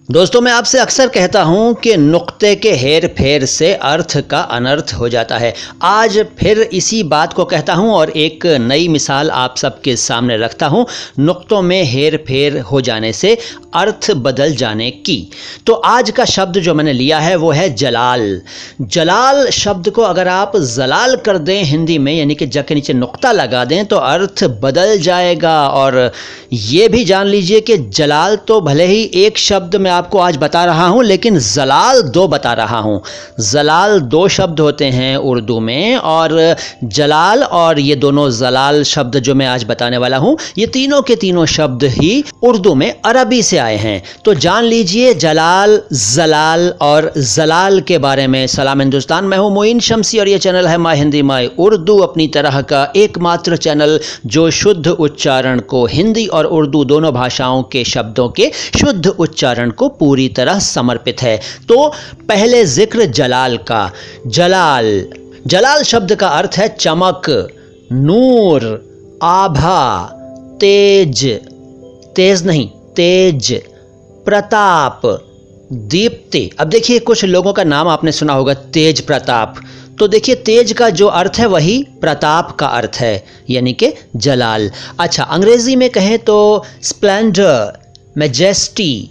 दोस्तों, मैं आपसे अक्सर कहता हूं कि नुक्ते के हेर फेर से अर्थ का अनर्थ हो जाता है। आज फिर इसी बात को कहता हूं और एक नई मिसाल आप सबके सामने रखता हूं नुक्तों में हेर फेर हो जाने से अर्थ बदल जाने की। तो आज का शब्द जो मैंने लिया है वो है जलाल। जलाल शब्द को अगर आप जलाल कर दें हिंदी में, यानी कि ज के नीचे नुक्ता लगा दें, तो अर्थ बदल जाएगा। और ये भी जान लीजिए कि जलाल तो भले ही एक शब्द में आपको आज बता रहा हूं, लेकिन जलाल दो बता रहा हूं। जलाल दो शब्द होते हैं उर्दू में, और जलाल और ये दोनों जलाल शब्द जो मैं आज बताने वाला हूं, ये तीनों के तीनों शब्द ही उर्दू में अरबी से आए हैं। तो जान लीजिए जलाल, जलाल और जलाल के बारे में। सलाम हिंदुस्तान, मैं हूं मोइन शमसी और ये चैनल है माय हिंदी माय उर्दू, अपनी तरह का एकमात्र चैनल जो शुद्ध उच्चारण को, हिंदी और उर्दू दोनों भाषाओं के शब्दों के शुद्ध उच्चारण को पूरी तरह समर्पित है। तो पहले जिक्र जलाल का। जलाल, जलाल शब्द का अर्थ है चमक, नूर, आभा, तेज, तेज नहीं तेज, प्रताप, दीप्ति। अब देखिए, कुछ लोगों का नाम आपने सुना होगा, तेज प्रताप। तो देखिए, तेज का जो अर्थ है वही प्रताप का अर्थ है, यानी कि जलाल। अच्छा, अंग्रेजी में कहें तो स्प्लेंडर, मैजेस्टी,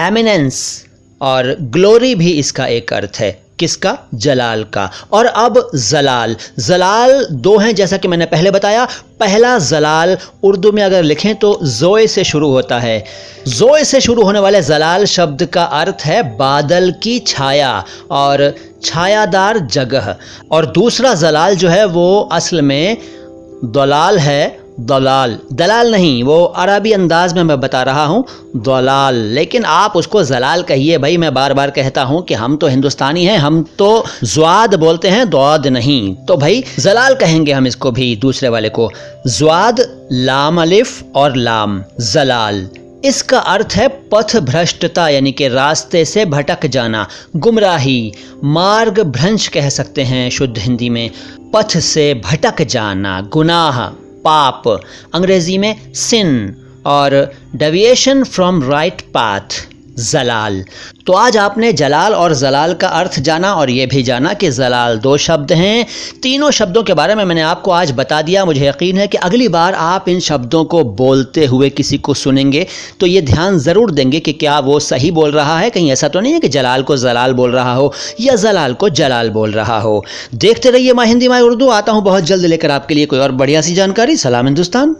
एमिनेंस और ग्लोरी भी इसका एक अर्थ है। किसका? जलाल का। और अब जलाल, जलाल दो हैं जैसा कि मैंने पहले बताया। पहला जलाल उर्दू में अगर लिखें तो जोए से शुरू होता है। जोए से शुरू होने वाले जलाल शब्द का अर्थ है बादल की छाया और छायादार जगह। और दूसरा जलाल जो है वो असल में दलाल है। दलाल, दलाल नहीं, वो अरबी अंदाज में मैं बता रहा हूँ, दलाल। लेकिन आप उसको जलाल कहिए भाई। मैं बार बार कहता हूँ कि हम तो हिंदुस्तानी हैं, हम तो ज़्वाद बोलते हैं, द्वाद नहीं। तो भाई जलाल कहेंगे हम इसको भी, दूसरे वाले को। ज़्वाद, लाम अलिफ और लाम, जलाल। इसका अर्थ है पथ भ्रष्टता, यानी कि रास्ते से भटक जाना, गुमराही, मार्ग भ्रंश कह सकते हैं शुद्ध हिंदी में। पथ से भटक जाना, गुनाह, पाप, अंग्रेजी में सिन, और डेविएशन फ्रॉम राइट पाथ, जलाल। तो आज आपने जलाल और जलाल का अर्थ जाना, और ये भी जाना कि जलाल दो शब्द हैं। तीनों शब्दों के बारे में मैंने आपको आज बता दिया। मुझे यकीन है कि अगली बार आप इन शब्दों को बोलते हुए किसी को सुनेंगे तो ये ध्यान ज़रूर देंगे कि क्या वो सही बोल रहा है। कहीं ऐसा तो नहीं है कि जलाल को जलाल बोल रहा हो या जलाल को जलाल बोल रहा हो। देखते रहिए माय हिंदी माय उर्दू। आता हूँ बहुत जल्द लेकर आपके लिए कोई और बढ़िया सी जानकारी। सलाम हिंदुस्तान।